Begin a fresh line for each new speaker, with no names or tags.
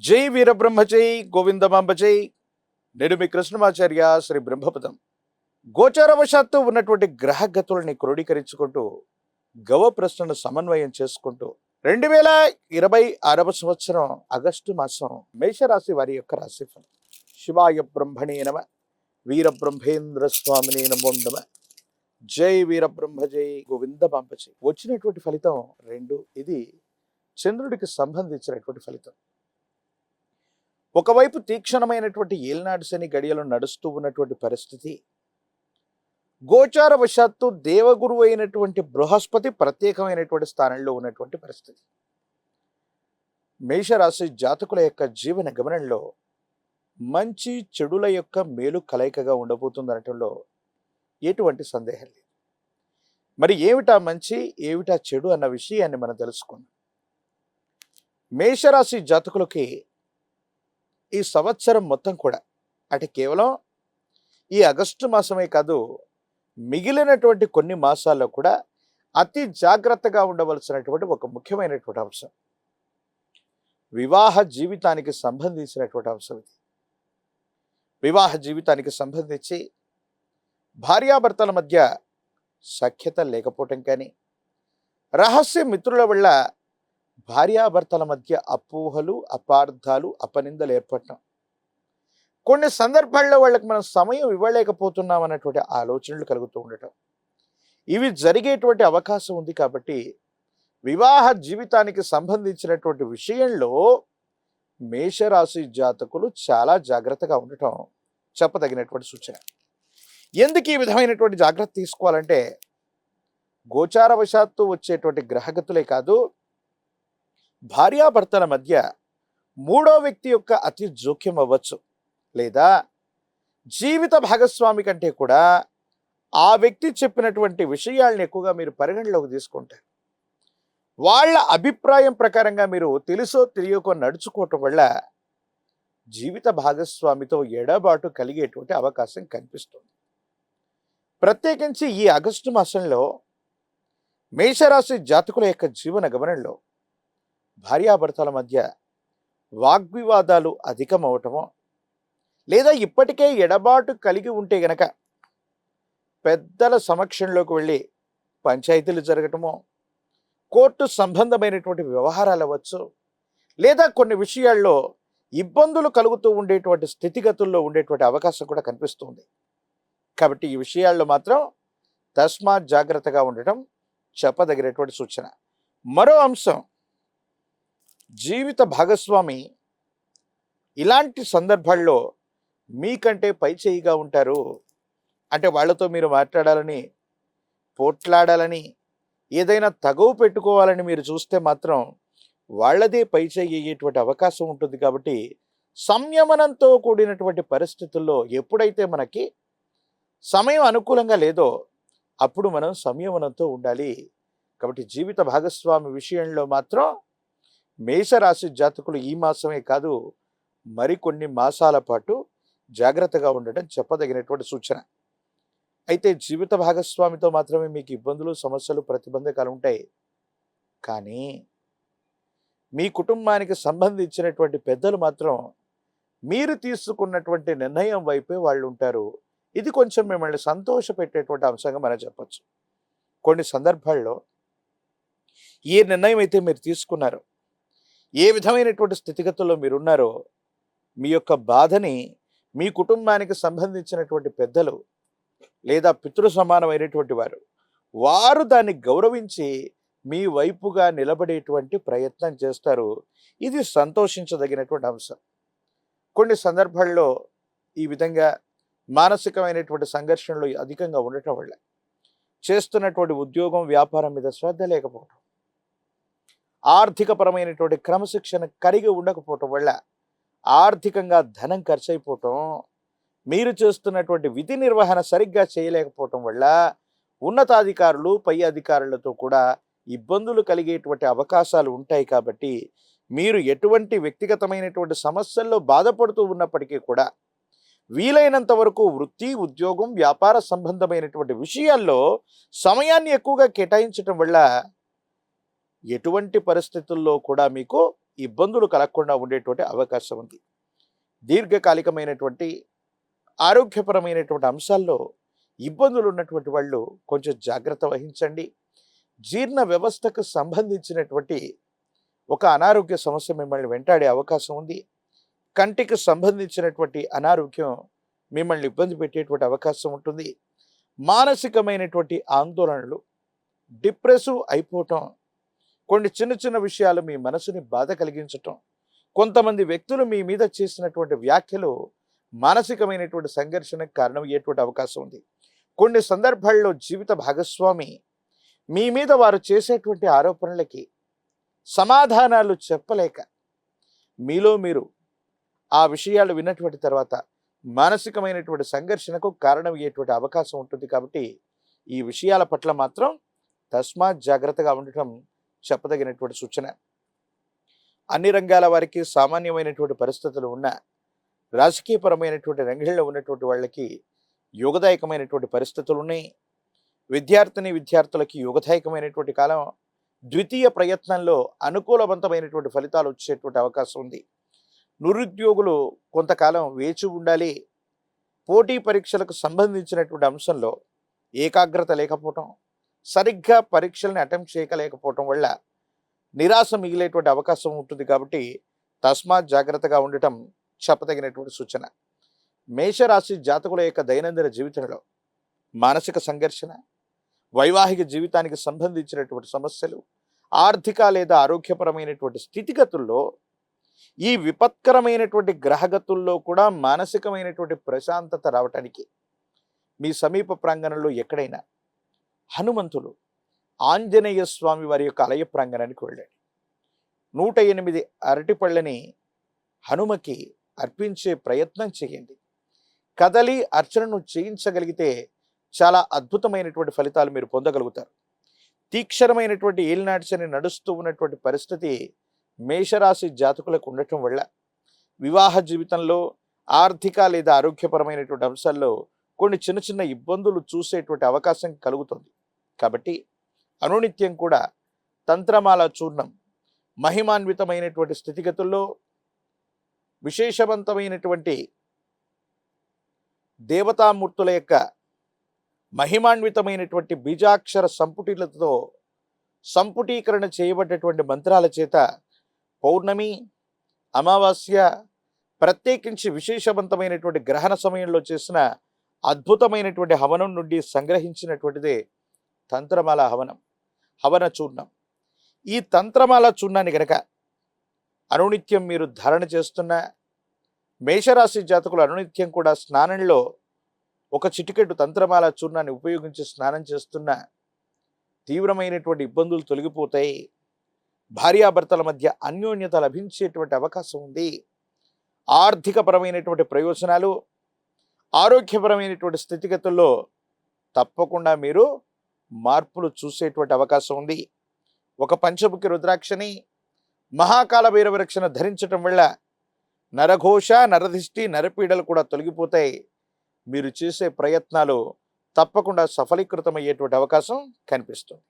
జై వీరబ్రహ్మ జై గోవిందమాంబ జై. నేను మీ కృష్ణమాచార్య శ్రీ బ్రహ్మపదం. గోచారవశాత్తు ఉన్నటువంటి గ్రహగతుల్ని క్రోడీకరించుకుంటూ గవ ప్రశ్నను సమన్వయం చేసుకుంటూ 2026 సంవత్సరం ఆగస్టు మాసం మేషరాశి వారి యొక్క రాశిఫలం. శివాయ బ్రహ్మణే నమ, వీరబ్రహ్మేంద్ర స్వామినే నమో నమ. జై వీరబ్రహ్మ జై గోవిందమాంబ జై. వచ్చినటువంటి ఫలితం 2. ఇది చంద్రుడికి సంబంధించినటువంటి ఫలితం. ఒకవైపు తీక్షణమైనటువంటి ఏలినాడు శని గడియలు నడుస్తూ ఉన్నటువంటి పరిస్థితి, గోచారవశాత్తు దేవగురువు అయినటువంటి బృహస్పతి ప్రత్యేకమైనటువంటి స్థానంలో ఉన్నటువంటి పరిస్థితి. మేషరాశి జాతకుల యొక్క జీవన గమనంలో మంచి చెడుల యొక్క మేలు కలయికగా ఉండబోతుందనటంలో ఎటువంటి సందేహం లేదు. మరి ఏమిటా మంచి ఏమిటా చెడు అన్న విషయాన్ని మనం తెలుసుకుందాం. మేషరాశి జాతకులకి ఈ సంవత్సరం మొత్తం కూడా, అంటే కేవలం ఈ ఆగస్టు మాసమే కాదు, మిగిలినటువంటి కొన్ని మాసాల్లో కూడా అతి జాగ్రత్తగా ఉండవలసినటువంటి ఒక ముఖ్యమైనటువంటి అంశం, వివాహ జీవితానికి సంబంధించినటువంటి అంశం ఇది. వివాహ జీవితానికి సంబంధించి భార్యాభర్తల మధ్య సఖ్యత లేకపోవటం కానీ, రహస్య మిత్రుల వల్ల భార్యాభర్తల మధ్య అపోహలు, అపార్థాలు, అపనిందలు ఏర్పడటం, కొన్ని సందర్భాల్లో వాళ్ళకి మనం సమయం ఇవ్వలేకపోతున్నాం అన్నటువంటి ఆలోచనలు కలుగుతూ ఉండటం, ఇవి జరిగేటువంటి అవకాశం ఉంది. కాబట్టి వివాహ జీవితానికి సంబంధించినటువంటి విషయంలో మేషరాశి జాతకులు చాలా జాగ్రత్తగా ఉండటం చెప్పదగినటువంటి సూచన. ఎందుకు ఈ విధమైనటువంటి జాగ్రత్త తీసుకోవాలంటే, గోచారవశాత్తు వచ్చేటువంటి గ్రహగతులే కాదు, భార్యాభర్తల మధ్య మూడో వ్యక్తి యొక్క అతి జోక్యం అవ్వచ్చు, లేదా జీవిత భాగస్వామి కంటే కూడా ఆ వ్యక్తి చెప్పినటువంటి విషయాలను ఎక్కువగా మీరు పరిగణలోకి తీసుకుంటారు. వాళ్ళ అభిప్రాయం ప్రకారంగా మీరు తెలుసో తెలియకో నడుచుకోవటం వల్ల జీవిత భాగస్వామితో ఎడబాటు కలిగేటువంటి అవకాశం కనిపిస్తుంది. ప్రత్యేకించి ఈ ఆగస్టు మాసంలో మేషరాశి జాతకుల యొక్క జీవన గమనంలో భార్యాభర్తల మధ్య వాగ్వివాదాలు అధికమవటమో, లేదా ఇప్పటికే ఎడబాటు కలిగి ఉంటే గనక పెద్దల సమక్షంలోకి వెళ్ళి పంచాయతీలు జరగటమో, కోర్టు సంబంధమైనటువంటి వ్యవహారాలు అవ్వచ్చు, లేదా కొన్ని విషయాల్లో ఇబ్బందులు కలుగుతూ ఉండేటువంటి స్థితిగతుల్లో ఉండేటువంటి అవకాశం కూడా కనిపిస్తుంది. కాబట్టి ఈ విషయాల్లో మాత్రం తస్మాత్ జాగ్రత్తగా ఉండటం చెప్పదగినటువంటి సూచన. మరో అంశం, జీవిత భాగస్వామి ఇలాంటి సందర్భాల్లో మీకంటే పై చేయిగా ఉంటారు. అంటే వాళ్ళతో మీరు మాట్లాడాలని, పోట్లాడాలని, ఏదైనా తగువ పెట్టుకోవాలని మీరు చూస్తే మాత్రం వాళ్ళదే పై చేయి అయ్యేటువంటి అవకాశం ఉంటుంది. కాబట్టి సంయమనంతో కూడినటువంటి పరిస్థితుల్లో ఎప్పుడైతే మనకి సమయం అనుకూలంగా లేదో అప్పుడు మనం సంయమనంతో ఉండాలి. కాబట్టి జీవిత భాగస్వామి విషయంలో మాత్రం మేషరాశి జాతకులు ఈ మాసమే కాదు, మరికొన్ని మాసాల పాటు జాగ్రత్తగా ఉండటం చెప్పదగినటువంటి సూచన. అయితే జీవిత భాగస్వామితో మాత్రమే మీకు ఇబ్బందులు, సమస్యలు, ప్రతిబంధకాలు ఉంటాయి. కానీ మీ కుటుంబానికి సంబంధించినటువంటి పెద్దలు మాత్రం మీరు తీసుకున్నటువంటి నిర్ణయం వైపే వాళ్ళు ఉంటారు. ఇది కొంచెం మిమ్మల్ని సంతోషపెట్టేటువంటి అంశంగా మనం చెప్పచ్చు. కొన్ని సందర్భాల్లో ఏ నిర్ణయం అయితే మీరు తీసుకున్నారో, ఏ విధమైనటువంటి స్థితిగతుల్లో మీరున్నారో, మీ యొక్క బాధని మీ కుటుంబానికి సంబంధించినటువంటి పెద్దలు లేదా పితృ సమానమైనటువంటి వారు దాన్ని గౌరవించి మీ వైపుగా నిలబడేటువంటి ప్రయత్నం చేస్తారు. ఇది సంతోషించదగినటువంటి అంశం. కొన్ని సందర్భాల్లో ఈ విధంగా మానసికమైనటువంటి సంఘర్షణలు అధికంగా ఉండటం వల్ల, చేస్తున్నటువంటి ఉద్యోగం, వ్యాపారం మీద శ్రద్ధ లేకపోవటం, ఆర్థికపరమైనటువంటి క్రమశిక్షణ కలిగి ఉండకపోవటం వల్ల ఆర్థికంగా ధనం ఖర్చు అయిపోవటం, మీరు చేస్తున్నటువంటి విధి నిర్వహణ సరిగ్గా చేయలేకపోవటం వల్ల ఉన్నతాధికారులు, పై అధికారులతో కూడా ఇబ్బందులు కలిగేటువంటి అవకాశాలు ఉంటాయి. కాబట్టి మీరు ఎటువంటి వ్యక్తిగతమైనటువంటి సమస్యల్లో బాధపడుతూ ఉన్నప్పటికీ కూడా వీలైనంత వరకు వృత్తి, ఉద్యోగం, వ్యాపార సంబంధమైనటువంటి విషయాల్లో సమయాన్ని ఎక్కువగా కేటాయించటం వల్ల ఎటువంటి పరిస్థితుల్లో కూడా మీకు ఇబ్బందులు కలగకుండా ఉండేటువంటి అవకాశం ఉంది. దీర్ఘకాలికమైనటువంటి ఆరోగ్యపరమైనటువంటి అంశాల్లో ఇబ్బందులు ఉన్నటువంటి వాళ్ళు కొంచెం జాగ్రత్త వహించండి. జీర్ణ వ్యవస్థకు సంబంధించినటువంటి ఒక అనారోగ్య సమస్య మిమ్మల్ని వెంటాడే అవకాశం ఉంది. కంటికి సంబంధించినటువంటి అనారోగ్యం మిమ్మల్ని ఇబ్బంది పెట్టేటువంటి అవకాశం ఉంటుంది. మానసికమైనటువంటి ఆందోళనలు, డిప్రెసివ్ అయిపోవటం, కొన్ని చిన్న చిన్న విషయాలు మీ మనసుని బాధ కలిగించటం, కొంతమంది వ్యక్తులు మీ మీద చేసినటువంటి వ్యాఖ్యలు మానసికమైనటువంటి సంఘర్షణకు కారణమయ్యేటువంటి అవకాశం ఉంది. కొన్ని సందర్భాల్లో జీవిత భాగస్వామి మీ మీద వారు చేసేటువంటి ఆరోపణలకి సమాధానాలు చెప్పలేక మీలో మీరు ఆ విషయాలు విన్నటువంటి తర్వాత మానసికమైనటువంటి సంఘర్షణకు కారణమయ్యేటువంటి అవకాశం ఉంటుంది. కాబట్టి ఈ విషయాల పట్ల మాత్రం తస్మాత్ జాగ్రత్తగా ఉండటం చెప్పదగినటువంటి సూచన. అన్ని రంగాల వారికి సామాన్యమైనటువంటి పరిస్థితులు ఉన్న రాజకీయపరమైనటువంటి రంగంలో ఉన్నటువంటి వాళ్ళకి యోగదాయకమైనటువంటి పరిస్థితులు ఉన్నాయి. విద్యార్థులకి యోగదాయకమైనటువంటి కాలం. ద్వితీయ ప్రయత్నంలో అనుకూలవంతమైనటువంటి ఫలితాలు వచ్చేటువంటి అవకాశం ఉంది. నిరుద్యోగులు కొంతకాలం వేచి ఉండాలి. పోటీ పరీక్షలకు సంబంధించినటువంటి అంశంలో ఏకాగ్రత లేకపోవటం, సరిగ్గా పరీక్షల్ని అటెంప్ట్ చేయలేకపోవటం వల్ల నిరాశ మిగిలేటువంటి అవకాశం ఉంటుంది. కాబట్టి తస్మాత్ జాగ్రత్తగా ఉండటం చెప్పదగినటువంటి సూచన. మేషరాశి జాతకుల యొక్క దైనందిన జీవితంలో మానసిక సంఘర్షణ, వైవాహిక జీవితానికి సంబంధించినటువంటి సమస్యలు, ఆర్థిక లేదా ఆరోగ్యపరమైనటువంటి స్థితిగతుల్లో, ఈ విపత్కరమైనటువంటి గ్రహగతుల్లో కూడా మానసికమైనటువంటి ప్రశాంతత రావటానికి మీ సమీప ప్రాంగణంలో ఎక్కడైనా హనుమంతులు, ఆంజనేయ స్వామి వారి యొక్క ఆలయ ప్రాంగణానికి వెళ్ళండి. 108 అరటిపళ్ళని హనుమకి అర్పించే ప్రయత్నం చేయండి. కదలి అర్చనను చేయించగలిగితే చాలా అద్భుతమైనటువంటి ఫలితాలు మీరు పొందగలుగుతారు. తీక్షణమైనటువంటి ఏలినాటి శని నడుస్తూ ఉన్నటువంటి పరిస్థితి మేషరాశి జాతకులకు ఉండటం వల్ల వివాహ జీవితంలో, ఆర్థిక లేదా ఆరోగ్యపరమైనటువంటి అంశాల్లో కొన్ని చిన్న చిన్న ఇబ్బందులు చూసేటువంటి అవకాశం కలుగుతుంది. కాబట్టి అనునిత్యం కూడా తంత్రమాల చూర్ణం మహిమాన్వితమైనటువంటి స్థితిగతుల్లో విశేషవంతమైనటువంటి దేవతామూర్తుల యొక్క మహిమాన్వితమైనటువంటి బీజాక్షర సంపుటిలతో సంపుటీకరణ చేయబడ్డటువంటి మంత్రాల చేత పౌర్ణమి, అమావాస్య, ప్రత్యేకించి విశేషవంతమైనటువంటి గ్రహణ సమయంలో చేసిన అద్భుతమైనటువంటి హవనం నుండి సంగ్రహించినటువంటిదే తంత్రమాల హవన చూర్ణం. ఈ తంత్రమాల చూర్ణాన్ని గనక అనునిత్యం మీరు ధారణ చేస్తున్న మేషరాశి జాతకులు అనునిత్యం కూడా స్నానంలో ఒక చిటికెడు తంత్రమాల చూర్ణాన్ని ఉపయోగించి స్నానం చేస్తున్న తీవ్రమైనటువంటి ఇబ్బందులు తొలగిపోతాయి. భార్యాభర్తల మధ్య అన్యోన్యత లభించేటువంటి అవకాశం ఉంది. ఆర్థికపరమైనటువంటి ప్రయోజనాలు, ఆరోగ్యపరమైనటువంటి స్థితిగతుల్లో తప్పకుండా మీరు మార్పులు చూసేటువంటి అవకాశం ఉంది. ఒక పంచముఖి రుద్రాక్షని, మహాకాల భైరవ రక్షణ ధరించటం వల్ల నరఘోష, నరదిష్టి, నరపీడలు కూడా తొలగిపోతాయి. మీరు చేసే ప్రయత్నాలు తప్పకుండా సఫలీకృతమయ్యేటువంటి అవకాశం కనిపిస్తుంది.